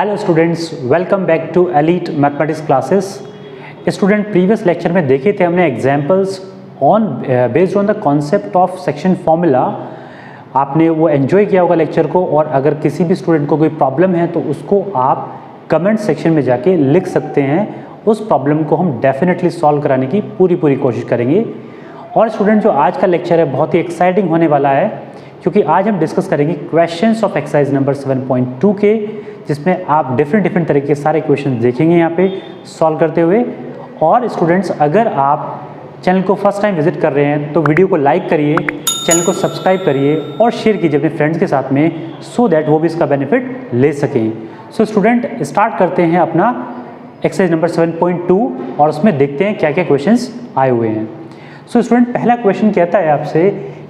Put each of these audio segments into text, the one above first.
Hello students, welcome back to elite mathematics classes. Student, previous lecture में देखे थे हमने examples on based on the concept of section formula. आपने वो enjoy किया होगा लेक्चर को, और अगर किसी भी स्टूडेंट को कोई प्रॉब्लम है तो उसको आप कमेंट सेक्शन में जाके लिख सकते हैं। उस प्रॉब्लम को हम डेफिनेटली सॉल्व कराने की पूरी कोशिश करेंगे। और स्टूडेंट, जो आज का लेक्चर है बहुत ही एक्साइटिंग होने वाला है, क्योंकि आज हम डिस्कस करेंगे क्वेश्चंस ऑफ एक्सरसाइज नंबर 7.2 के, जिसमें आप डिफरेंट तरीके के सारे क्वेश्चन देखेंगे यहाँ पे सॉल्व करते हुए। और स्टूडेंट्स, अगर आप चैनल को फर्स्ट टाइम विजिट कर रहे हैं तो वीडियो को लाइक करिए, चैनल को सब्सक्राइब करिए और शेयर कीजिए अपने फ्रेंड्स के साथ में, सो दैट वो भी इसका बेनिफिट ले सकें। सो स्टूडेंट, स्टार्ट करते हैं अपना एक्सरसाइज नंबर 7.2 और उसमें देखते हैं क्या क्या क्वेश्चंस आए हुए हैं। सो स्टूडेंट, पहला क्वेश्चन कहता है आपसे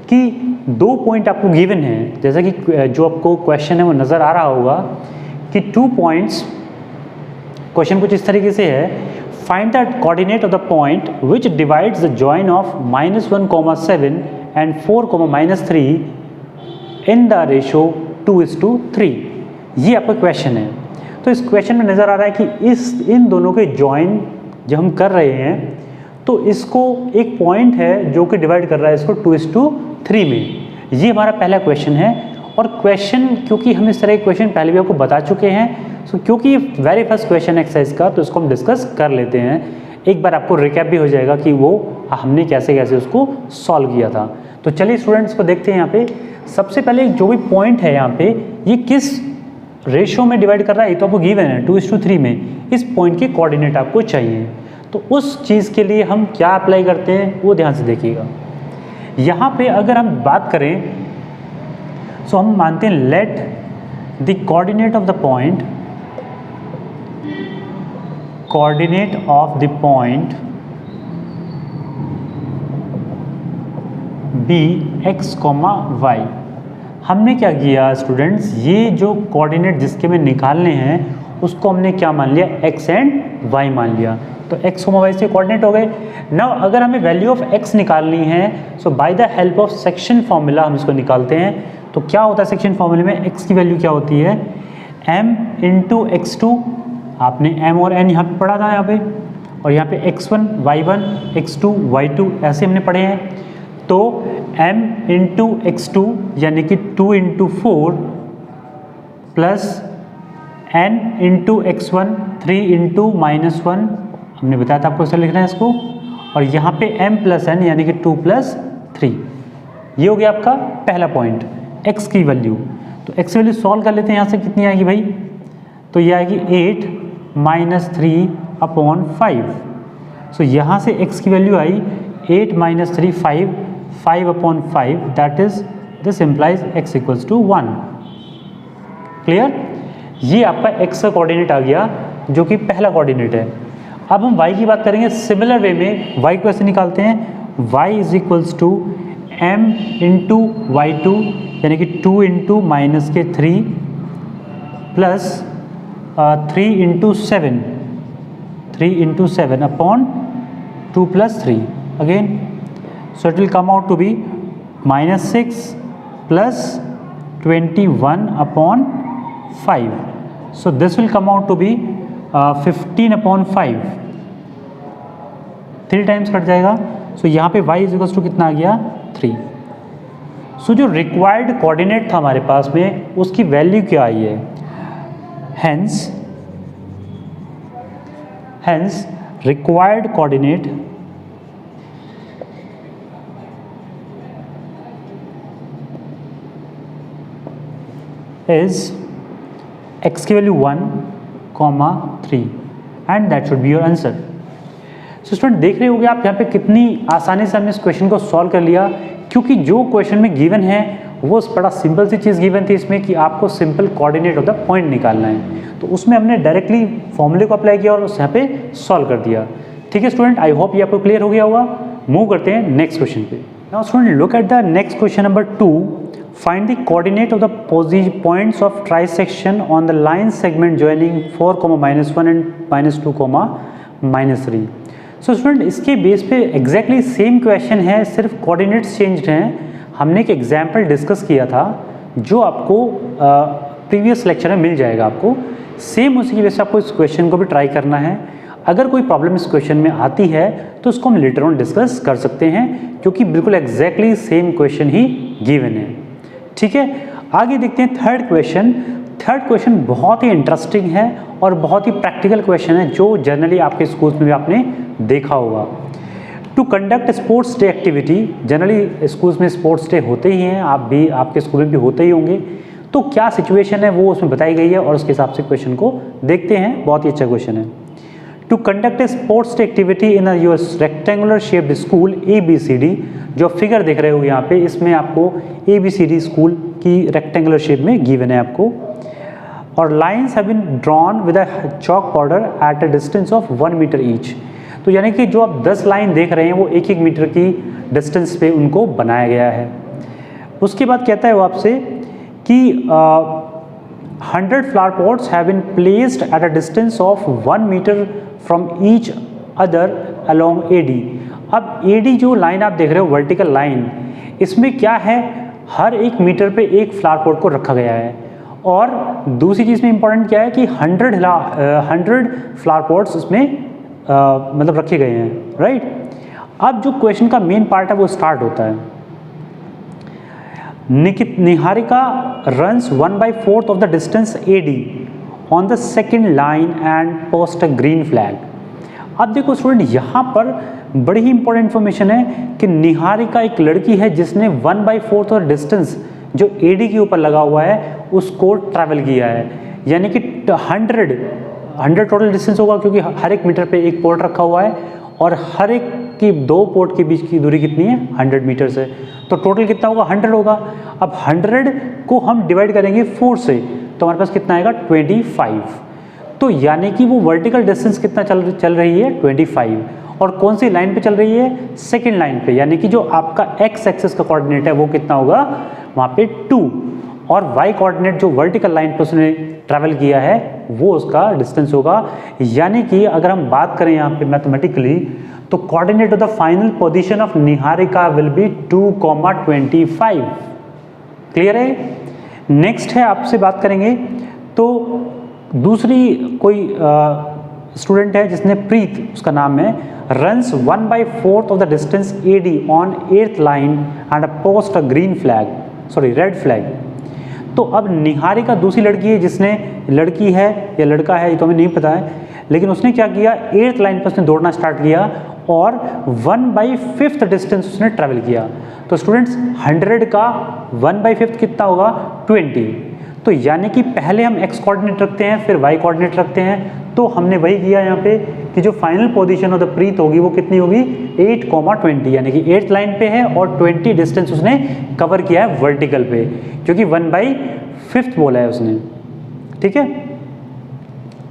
कि 2 पॉइंट आपको गिवन है, जैसा कि जो आपको क्वेश्चन है वो नज़र आ रहा होगा कि 2 पॉइंट्स। क्वेश्चन कुछ इस तरीके से है, find the coordinate of the point which divides the join of -1,7 and 4,-3 in the ratio 2:3। ये आपका क्वेश्चन है। तो इस क्वेश्चन में नज़र आ रहा है कि इन दोनों के जॉइन जब हम कर रहे हैं तो इसको एक पॉइंट है जो कि डिवाइड कर रहा है इसको 2:3 में। ये हमारा पहला क्वेश्चन है। और क्वेश्चन, क्योंकि हम इस तरह के क्वेश्चन पहले भी आपको बता चुके हैं, सो क्योंकि ये वेरी फर्स्ट क्वेश्चन एक्सरसाइज का, तो इसको हम डिस्कस कर लेते हैं। एक बार आपको रिकैप भी हो जाएगा कि वो हमने कैसे उसको सॉल्व किया था। तो चलिए स्टूडेंट्स को देखते हैं। यहाँ पे सबसे पहले जो भी पॉइंट है यहाँ पे, ये किस रेशो में डिवाइड कर रहा है, ये तो आपको गिवन है 2:3 में। इस पॉइंट के कोऑर्डिनेट आपको चाहिए, तो उस चीज़ के लिए हम क्या अप्लाई करते हैं वो ध्यान से देखिएगा। यहाँ पे अगर हम बात करें, सो हम मानते हैं let the coordinate of the point, coordinate of the point be x, y। हमने क्या किया स्टूडेंट्स, ये जो कोऑर्डिनेट जिसके में निकालने हैं उसको हमने क्या मान लिया, x एंड y मान लिया। तो x, y से कोऑर्डिनेट हो गए। नाउ अगर हमें वैल्यू ऑफ x निकालनी है, so by the help of section formula हम इसको निकालते हैं। तो क्या होता है सेक्शन फॉर्मूले में, x की वैल्यू क्या होती है, m इंटू x2। आपने m और n यहाँ पे पढ़ा था यहाँ पे, और यहाँ पे x1 y1 x2 y2 ऐसे हमने पढ़े हैं। तो m इंटू x2 यानी कि 2 into 4 plus n into x1 3 into -1, हमने बताया था आपको ऐसे लिखना है इसको। और यहाँ पे m प्लस n यानी कि 2 प्लस 3। ये हो गया आपका पहला पॉइंट, x की वैल्यू। तो x की वैल्यू सॉल्व कर लेते हैं। यहाँ से कितनी आएगी भाई, तो ये आएगी 8 - 3/5। सो यहाँ से x की value I 8 - 3 5/5, that is this implies x = 1। Clear? ये आपका x का कोऑर्डिनेट आ गया, जो कि पहला कोऑर्डिनेट है। अब हम y की बात करेंगे। सिमिलर वे में y को ऐसे निकालते हैं, y = m इंटू y2 यानी कि 2 into -3 plus 3 into 7 upon 2 plus 3 again. So it will come out to be -6 plus 21/5। So this will come out to be 15/5। 3 times cut जाएगा। सो यहाँ पे y = कितना आ गया, 3। सो जो रिक्वायर्ड कोऑर्डिनेट था हमारे पास में, उसकी वैल्यू क्या आई है, hence required coordinate is x की value 1, 3 and that should be your answer. So student, देख रहे होंगे आप यहाँ पे कितनी आसानी से हमने इस क्वेश्चन को सॉल्व कर लिया, क्योंकि जो क्वेश्चन में गिवन है वो बड़ा सिंपल सी चीज़ गिवन थी इसमें कि आपको simple coordinate of the point निकालना है। तो उसमें हमने डायरेक्टली फॉर्मूले को अप्लाई किया और उस यहाँ पे सॉल्व कर दिया। ठीक है स्टूडेंट, आई होप ये आपको क्लियर हो गया होगा। मूव करते हैं नेक्स्ट क्वेश्चन पे। Now student, look at the next question number 2। Find the coordinate of the points of trisection on the line segment joining 4,-1 and -2,-3। So student, इसके base पे एग्जैक्टली सेम क्वेश्चन है, सिर्फ coordinates changed हैं। हमने एक example discuss किया था जो आपको प्रीवियस लेक्चर में मिल जाएगा आपको। सेम उसी की वजह से आपको इस क्वेश्चन को भी ट्राई करना है। अगर कोई प्रॉब्लम इस क्वेश्चन में आती है तो उसको हम लेटर ऑन डिस्कस कर सकते हैं, क्योंकि बिल्कुल एग्जैक्टली सेम क्वेश्चन ही गिवन है। ठीक है, आगे देखते हैं थर्ड क्वेश्चन। थर्ड क्वेश्चन बहुत ही इंटरेस्टिंग है और बहुत ही प्रैक्टिकल क्वेश्चन है, जो जनरली आपके स्कूल्स में भी आपने देखा होगा। To conduct sports day activity, generally schools में स्पोर्ट्स डे होते ही हैं, आप भी आपके स्कूल में भी होते ही होंगे, तो क्या सिचुएशन है वो उसमें बताई गई है और उसके हिसाब से क्वेश्चन को देखते हैं। बहुत ही अच्छा क्वेश्चन है। To conduct a sports day activity in your rectangular shaped school ABCD, जो फिगर देख रहे हो यहाँ पे, इसमें आपको ABCD स्कूल की रेक्टेंगुलर शेप में गिवन है आपको, और lines have been drawn with a chalk powder at a distance of 1 metre each. तो यानी कि जो आप 10 लाइन देख रहे हैं वो 1-1 मीटर की डिस्टेंस पे उनको बनाया गया है। उसके बाद कहता है वो आपसे कि 100 flower pots have been placed at a distance of 1 metre from each other along AD। अब AD जो लाइन आप देख रहे हो, वर्टिकल लाइन, इसमें क्या है, हर 1 मीटर पे एक फ्लावर पॉट को रखा गया है। और दूसरी चीज़ में इंपॉर्टेंट क्या है कि 100 फ्लावर पॉट्स इसमें मतलब रखे गए हैं, राइट। अब जो क्वेश्चन का मेन पार्ट है वो स्टार्ट होता है। Niharika runs 1/4 of the distance AD on the second line and post a green flag। अब देखो स्टूडेंट, यहाँ पर बड़ी ही इंपॉर्टेंट इन्फॉर्मेशन है कि निहारिका एक लड़की है जिसने 1/4 और डिस्टेंस जो AD के ऊपर लगा हुआ है उसको ट्रैवल किया है, यानी कि 100 टोटल डिस्टेंस होगा, क्योंकि हर 1 मीटर पे एक पोर्ट रखा हुआ है और हर एक की 2 पोर्ट के बीच की दूरी कितनी है, 100 मीटर से, तो टोटल कितना होगा, 100 होगा। अब 100 को हम डिवाइड करेंगे 4 से, तो हमारे पास कितना आएगा, 25। तो यानी कि वो वर्टिकल डिस्टेंस कितना चल रही है, 25, और कौन सी लाइन पे चल रही है, सेकेंड लाइन पे, यानी कि जो आपका x एक्सिस का कोऑर्डिनेट है वो कितना होगा, वहाँ पे 2, और y कोऑर्डिनेट जो वर्टिकल लाइन पे उसने ट्रैवल किया है वो उसका डिस्टेंस होगा। यानी कि अगर हम बात करें यहाँ पे मैथमेटिकली, तो coordinate of the final position of Niharika will be 2,25। Clear है। नेक्स्ट है, आपसे बात करेंगे तो दूसरी कोई स्टूडेंट है जिसने प्रीत, उसका नाम है, runs 1/4 of the distance AD on 8th line and post a green flag, sorry red flag. तो अब निहारिका दूसरी लड़की है जिसने, लड़की है या लड़का है ये तो हमें नहीं पता है, लेकिन उसने क्या किया, 8th लाइन पर उसने दौड़ना स्टार्ट किया और 1/5 डिस्टेंस उसने ट्रैवल किया। तो स्टूडेंट्स 100 का 1/5 कितना होगा, 20। तो यानी कि पहले हम x कोऑर्डिनेट रखते हैं फिर y कोऑर्डिनेट रखते हैं, तो हमने वही किया यहाँ पे कि जो फाइनल पोजीशन ऑफ द प्रीत होगी वो कितनी होगी, 8,20, यानी कि 8th लाइन पे है और 20 डिस्टेंस उसने कवर किया है वर्टिकल पे, क्योंकि 1/5 बोला है उसने। ठीक है।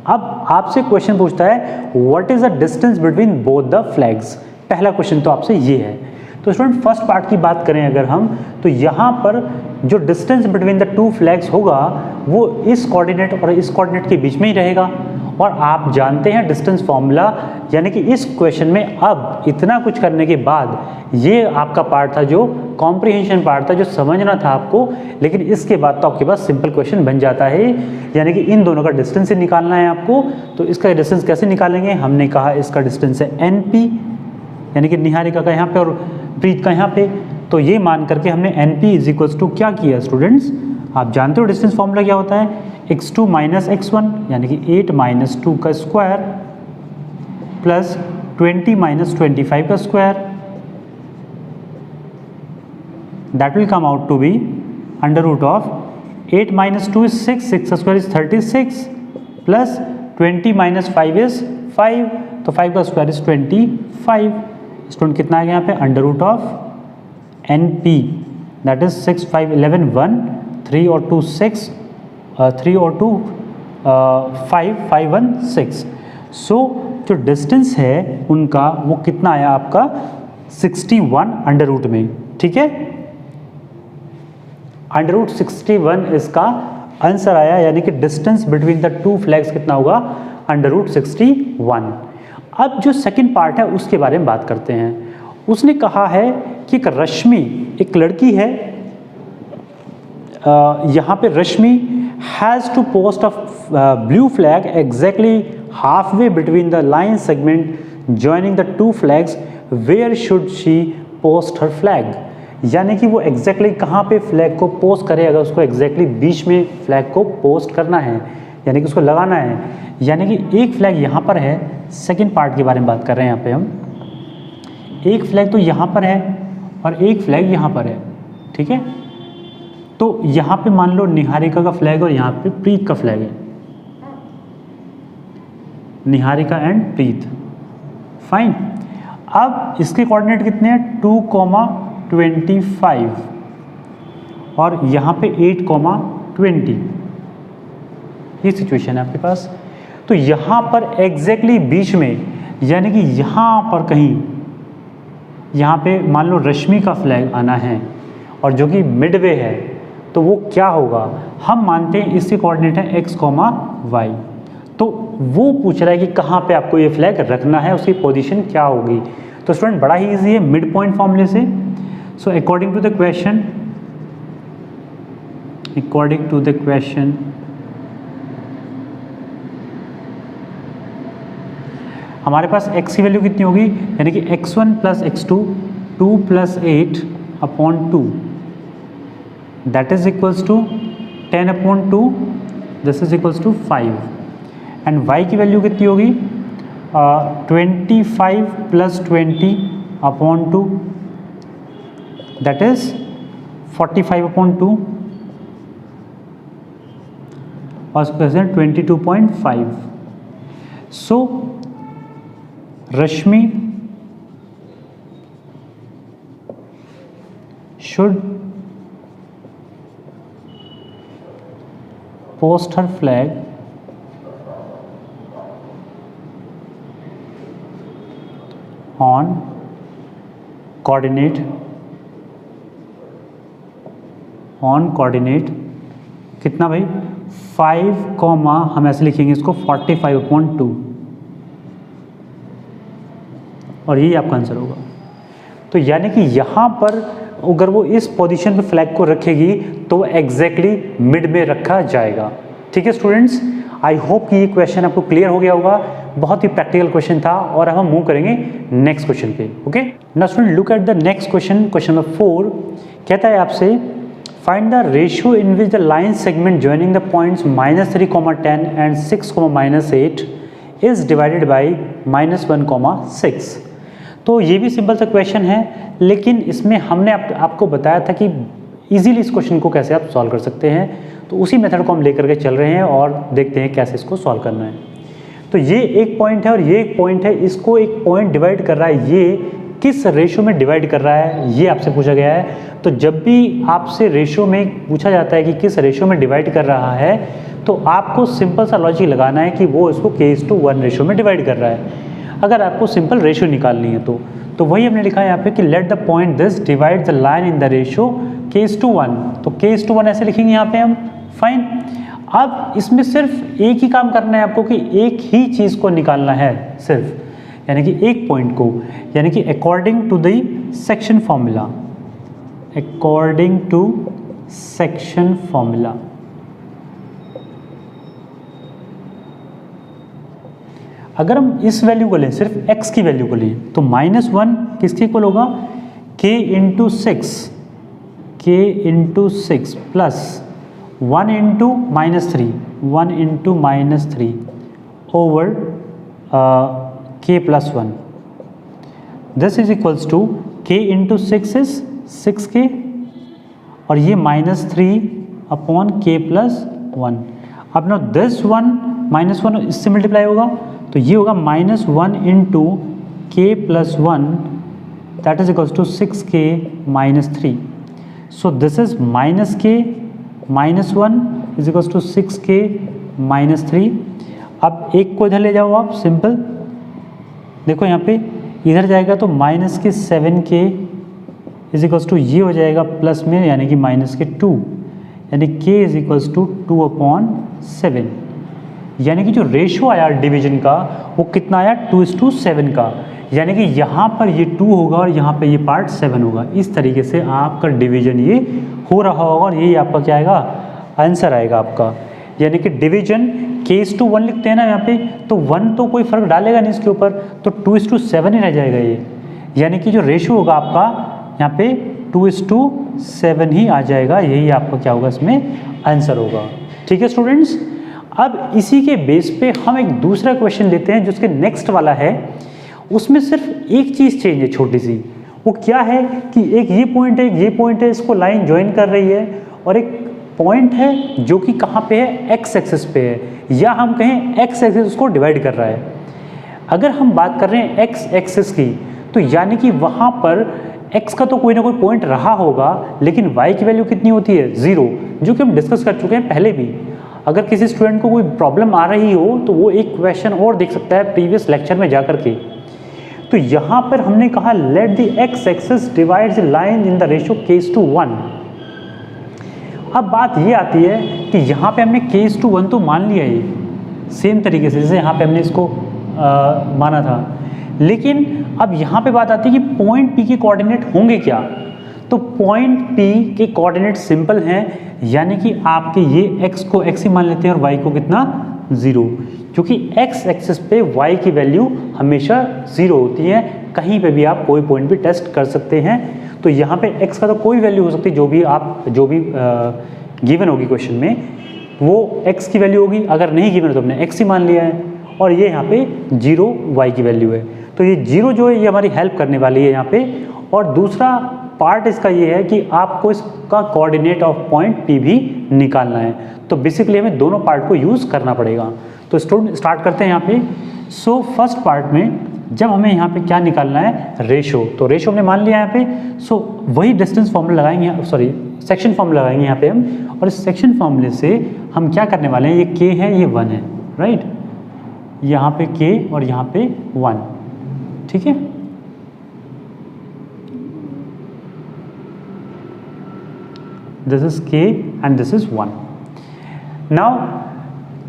अब आपसे क्वेश्चन पूछता है what is the distance between both the flags. पहला क्वेश्चन तो आपसे ये है। तो स्टूडेंट फर्स्ट पार्ट की बात करें अगर हम, तो यहाँ पर जो डिस्टेंस बिटवीन द 2 फ्लैग्स होगा वो इस कोऑर्डिनेट और इस कोऑर्डिनेट के बीच में ही रहेगा, और आप जानते हैं डिस्टेंस फॉर्मूला, यानी कि इस क्वेश्चन में अब इतना कुछ करने के बाद ये आपका पार्ट था जो कॉम्प्रिहेंशन पार्ट था, जो समझना था आपको, लेकिन इसके बाद तो आपके पास सिंपल क्वेश्चन बन जाता है, यानी कि इन दोनों का डिस्टेंस ही निकालना है आपको। तो इसका डिस्टेंस कैसे निकालेंगे, हमने कहा इसका डिस्टेंस है NP, यानी कि निहारिका का यहाँ पे और प्रीत का यहाँ पे, तो ये मान करके हमने NP = क्या किया स्टूडेंट्स, आप जानते हो डिस्टेंस फॉर्मूला क्या होता है, x2 - x1 यानी कि 8 - 2 का स्क्वायर प्लस 20 - 25 का square, that will come out to be √ 8 - 2 is 6, 6 का स्क्वायर इज 36 प्लस 20 - 5 इज 5, तो 5 का स्क्वायर इज 25। स्टूडेंट कितना आ गया यहाँ पे, √ NP दैट इज 6 5 11 1 3 और 2 6 3 और 2 5 5 1 6। सो जो डिस्टेंस है उनका वो कितना आया आपका 61 √ में। ठीक है, √61 इसका आंसर आया, यानी कि डिस्टेंस बिटवीन द 2 फ्लैग्स कितना होगा, √61। अब जो सेकंड पार्ट है उसके बारे में बात करते हैं। उसने कहा है कि एक रश्मि, एक लड़की है, यहाँ पे Rashmi has to post a blue flag exactly halfway between the line segment joining the two flags, where should she post her flag? यानी कि वो एग्जैक्टली कहाँ पे फ्लैग को पोस्ट करे, अगर उसको एग्जैक्टली बीच में फ्लैग को पोस्ट करना है, यानी कि उसको लगाना है। यानी कि एक फ्लैग यहाँ पर है, सेकंड पार्ट के बारे में बात कर रहे हैं यहाँ पे हम। एक फ्लैग तो यहाँ पर है और एक फ्लैग यहाँ पर है, ठीक है। तो यहाँ पे मान लो निहारिका का फ्लैग और यहाँ पे प्रीत का फ्लैग है, निहारिका एंड प्रीत, फाइन। अब इसके कोऑर्डिनेट कितने हैं, 2,25 और यहाँ पे 8,20, ये सिचुएशन है आपके पास। तो यहाँ पर एग्जैक्टली बीच में, यानी कि यहाँ पर कहीं, यहाँ पे मान लो रश्मि का फ्लैग आना है और जो कि मिडवे है, तो वो क्या होगा, हम मानते हैं इसके कोऑर्डिनेट है x, y। तो वो पूछ रहा है कि कहाँ पे आपको ये फ्लैग रखना है, उसकी पोजीशन क्या होगी। तो स्टूडेंट बड़ा ही इजी है मिड पॉइंट फॉर्मूले से। So according to the question हमारे पास x की वैल्यू कितनी होगी, यानी कि x1 plus x2 2 plus 8/2 that is equals to 10/2, this is equals to 5। And y की वैल्यू कितनी होगी, 25 प्लस 20/2 दैट इज 45/2 और उसको 22.5। सो रश्मि should post her flag on coordinate कितना भाई 5, हम ऐसे लिखेंगे इसको 45/2 और यही आपका आंसर होगा। तो यानी कि यहाँ पर अगर वो इस पोजीशन पे फ्लैग को रखेगी तो वो एग्जैक्टली मिड में रखा जाएगा। ठीक है स्टूडेंट्स, आई होप कि ये क्वेश्चन आपको क्लियर हो गया होगा। बहुत ही प्रैक्टिकल क्वेश्चन था और अब हम मूव करेंगे नेक्स्ट क्वेश्चन पे। Okay, now student look at the next question, question number 4 कहता है आपसे find the ratio in which the line segment joining the points -3,10 and 6,-8 is divided by -1,6। तो ये भी सिंपल सा क्वेश्चन है, लेकिन इसमें हमने आपको बताया था कि इजीली इस क्वेश्चन को कैसे आप सॉल्व कर सकते हैं। तो उसी मेथड को हम लेकर के चल रहे हैं और देखते हैं कैसे इसको सॉल्व करना है। तो ये एक पॉइंट है और ये एक पॉइंट है, इसको एक पॉइंट डिवाइड कर रहा है, ये किस रेशो में डिवाइड कर रहा है ये आपसे पूछा गया है। तो जब भी आपसे रेशो में पूछा जाता है कि किस रेशो में डिवाइड कर रहा है, तो आपको सिंपल सा लॉजिक लगाना है कि वो इसको k:1 रेशो में डिवाइड कर रहा है। अगर आपको सिंपल रेशो निकालनी है तो वही हमने लिखा है यहाँ पे कि let the point this divide the line in the ratio k:1। तो k:1 ऐसे लिखेंगे यहाँ पे हम, फाइन। अब इसमें सिर्फ एक ही काम करना है आपको कि एक ही चीज़ को निकालना है सिर्फ, यानी कि एक पॉइंट को, यानी कि according to the section formula, according to section formula. अगर हम इस वैल्यू को लें, सिर्फ x की वैल्यू को लें, तो -1 किसके इक्वल होगा, k/6 plus 1 × -3 over k+1, this is equals to k/6 is 6k और ये -3/k+1। अब ना दिस वन -1 इससे मल्टीप्लाई होगा तो ये होगा -1 × k+1 that is equals to 6k-3। So this is -k -1 is equals to 6k-3। अब एक को इधर ले जाओ आप, सिंपल देखो यहाँ पे इधर जाएगा तो -7k इज इक्वल्स टू ये हो जाएगा प्लस में, यानी कि -2, यानी k इज इक्वल्स टू 2/7। यानी कि जो रेशो आया डिवीजन का वो कितना आया, 2:7 का, यानी कि यहाँ पर ये 2 होगा और यहाँ पे ये पार्ट 7 होगा। इस तरीके से आपका डिवीजन ये हो रहा होगा और यही आपका क्या आएगा, आंसर आएगा आपका। यानी कि डिवीजन k:1 लिखते हैं ना यहाँ पे, तो 1 तो कोई फर्क डालेगा नहीं इसके ऊपर, तो 2:7 ही रह जाएगा ये, यानी कि जो रेशियो होगा आपका यहाँ पे 2:7 ही आ जाएगा। यही आपका क्या होगा इसमें आंसर होगा। ठीक है स्टूडेंट्स, अब इसी के बेस पे हम एक दूसरा क्वेश्चन लेते हैं जो उसके नेक्स्ट वाला है। उसमें सिर्फ एक चीज़ चेंज है छोटी सी, वो क्या है कि एक ये पॉइंट है, एक ये पॉइंट है, इसको लाइन ज्वाइन कर रही है, और एक पॉइंट है जो कि कहाँ पे है, एक्स एक्सिस पे है, या हम कहें एक्स एक्सिस उसको डिवाइड कर रहा है। अगर हम बात कर रहे हैं एक्स एक्सिस की, तो यानी कि वहाँ पर x का तो कोई ना कोई पॉइंट रहा होगा, लेकिन y की वैल्यू कितनी होती है, 0, जो कि हम डिस्कस कर चुके हैं पहले भी। अगर किसी स्टूडेंट को कोई प्रॉब्लम आ रही हो तो वो एक क्वेश्चन और देख सकता है प्रीवियस लेक्चर में जाकर के। तो यहाँ पर हमने कहा let the x axis divide the line in the ratio k:1। अब बात ये आती है कि यहाँ पे हमने k:1 तो मान लिया है सेम तरीके से जैसे यहाँ पे हमने इसको माना था, लेकिन अब यहाँ पे बात आती है कि पॉइंट P के कोऑर्डिनेट होंगे क्या। तो पॉइंट P के कोऑर्डिनेट सिंपल हैं, यानी कि आपके ये x को x ही मान लेते हैं और y को कितना, 0, क्योंकि x एक्सिस पे y की वैल्यू हमेशा 0 होती है। कहीं पे भी आप कोई पॉइंट भी टेस्ट कर सकते हैं। तो यहाँ पे x का तो कोई वैल्यू हो सकती है, जो भी गिवन होगी क्वेश्चन में वो x की वैल्यू होगी। अगर नहीं गिवन तो हमने x ही मान लिया है, और ये यहाँ पे 0 y की वैल्यू है। तो ये 0 जो है ये हमारी हेल्प करने वाली है यहाँ पे। और दूसरा पार्ट इसका ये है कि आपको इसका कोऑर्डिनेट ऑफ पॉइंट P भी निकालना है। तो बेसिकली हमें दोनों पार्ट को यूज़ करना पड़ेगा। तो स्टूडेंट स्टार्ट करते हैं यहाँ पे। सो फर्स्ट पार्ट में जब हमें यहाँ पे क्या निकालना है, रेशो, तो रेशो हमने मान लिया यहाँ पे। सो वही डिस्टेंस फॉर्मूला लगाएंगे, सॉरी सेक्शन फॉर्मूला लगाएंगे यहाँ पे हम, और इस सेक्शन फॉर्मूले से हम क्या करने वाले हैं, ये k है, ये 1 है, राइट, यहाँ पे k और यहाँ पे 1, ठीक है। This is k and this is 1। Now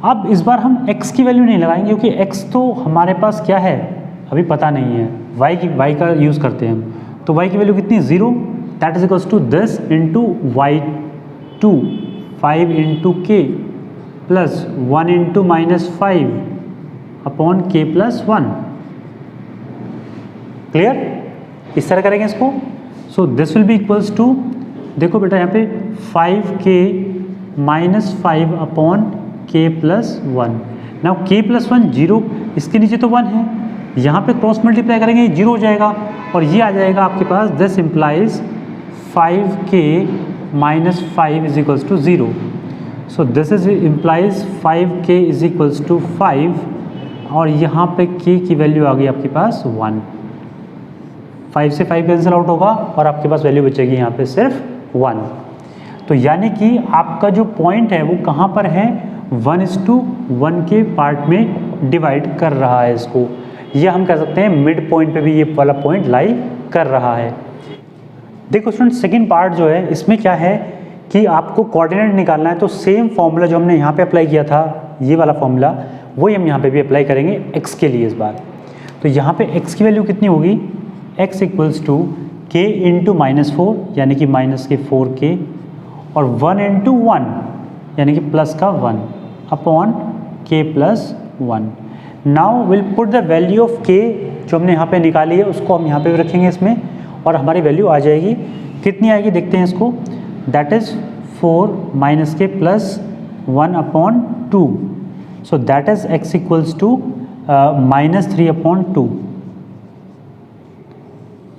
अब इस बार हम x की वैल्यू नहीं लगाएंगे, क्योंकि x तो हमारे पास क्या है अभी पता नहीं है। y का यूज़ करते हैं हम, तो y की वैल्यू कितनी, 0, that is equals to this into y2, 5 into k plus 1 into -5 upon k plus 1। Clear, इस तरह करेंगे इसको। So this will be equals to, देखो बेटा यहाँ पे 5k -5 upon k plus 1। Now k plus 1 0, इसके नीचे तो 1 है, यहाँ पे क्रॉस मल्टीप्लाई करेंगे, 0 हो जाएगा, और ये आ जाएगा आपके पास, this implies 5k -5 is equals to 0। So this is implies 5k is equals to 5, और यहाँ पे k की वैल्यू आ गई आपके पास 1। 5 से 5 कैंसिल आउट होगा और आपके पास वैल्यू बचेगी यहाँ पे सिर्फ 1। तो यानी कि आपका जो पॉइंट है वो कहाँ पर है, 1:1 के पार्ट में डिवाइड कर रहा है इसको। ये हम कह सकते हैं मिड पॉइंट पे भी ये वाला पॉइंट लाई कर रहा है। देखो स्टूडेंट, सेकंड पार्ट जो है इसमें क्या है कि आपको कोऑर्डिनेट निकालना है। तो सेम फॉर्मूला जो हमने यहाँ पे अप्लाई किया था, ये वाला फॉर्मूला, वही हम यहाँ पे भी अप्लाई करेंगे x के लिए इस बार। तो यहाँ पे x की वैल्यू कितनी होगी, x equals to k into -4 यानी कि माइनस के 4k, और 1 इंटू 1 यानी कि प्लस का 1 upon k plus 1। Now will put the value of k जो हमने यहाँ पे निकाली है उसको हम यहाँ पे भी रखेंगे इसमें, और हमारी वैल्यू आ जाएगी, कितनी आएगी देखते हैं इसको, that is 4 minus k plus 1 upon 2। So that is x equals to -3 upon 2।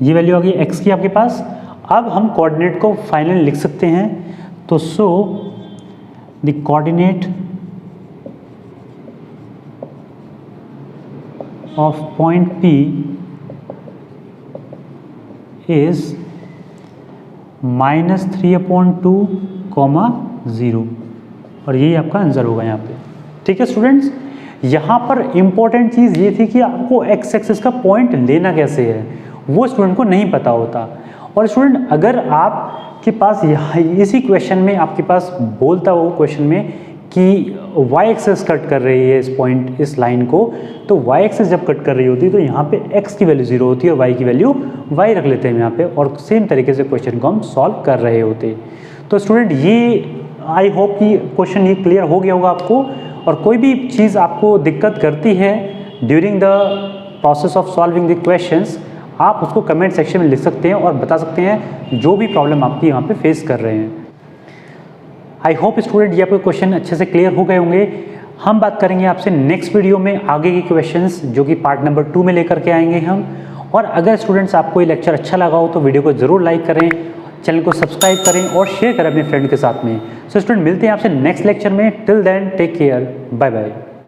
ये वैल्यू आ गई x की आपके पास। अब हम कोऑर्डिनेट को फाइनली लिख सकते हैं। तो so the coordinate of point P is -3 upon 2, 0, और यही आपका आंसर होगा यहाँ पे। ठीक है स्टूडेंट्स, यहाँ पर इंपॉर्टेंट चीज़ ये थी कि आपको x एक्सिस का पॉइंट लेना कैसे है, वो स्टूडेंट को नहीं पता होता। और स्टूडेंट अगर आपके पास यहाँ इसी क्वेश्चन में आपके पास बोलता हो क्वेश्चन में कि y एक्सिस कट कर रही है इस पॉइंट, इस लाइन को, तो y एक्सिस जब कट कर रही होती है तो यहाँ पे x की वैल्यू 0 होती है और y की वैल्यू y रख लेते हैं यहाँ पे, और सेम तरीके से क्वेश्चन को हम सॉल्व कर रहे होते। तो स्टूडेंट ये आई होप कि क्वेश्चन ये क्लियर हो गया होगा आपको। और कोई भी चीज़ आपको दिक्कत करती है during the process of solving the questions, आप उसको कमेंट सेक्शन में लिख सकते हैं और बता सकते हैं जो भी प्रॉब्लम आपकी यहाँ पे फेस कर रहे हैं। आई होप स्टूडेंट ये आपके क्वेश्चन अच्छे से क्लियर हो गए होंगे। हम बात करेंगे आपसे नेक्स्ट वीडियो में आगे के क्वेश्चंस जो कि पार्ट नंबर 2 में लेकर के आएंगे हम। और अगर स्टूडेंट्स आपको ये लेक्चर अच्छा लगा हो तो वीडियो को ज़रूर लाइक करें, चैनल को सब्सक्राइब करें और शेयर करें अपने फ्रेंड के साथ में। सो स्टूडेंट मिलते हैं आपसे नेक्स्ट लेक्चर में। Till then take care, bye bye.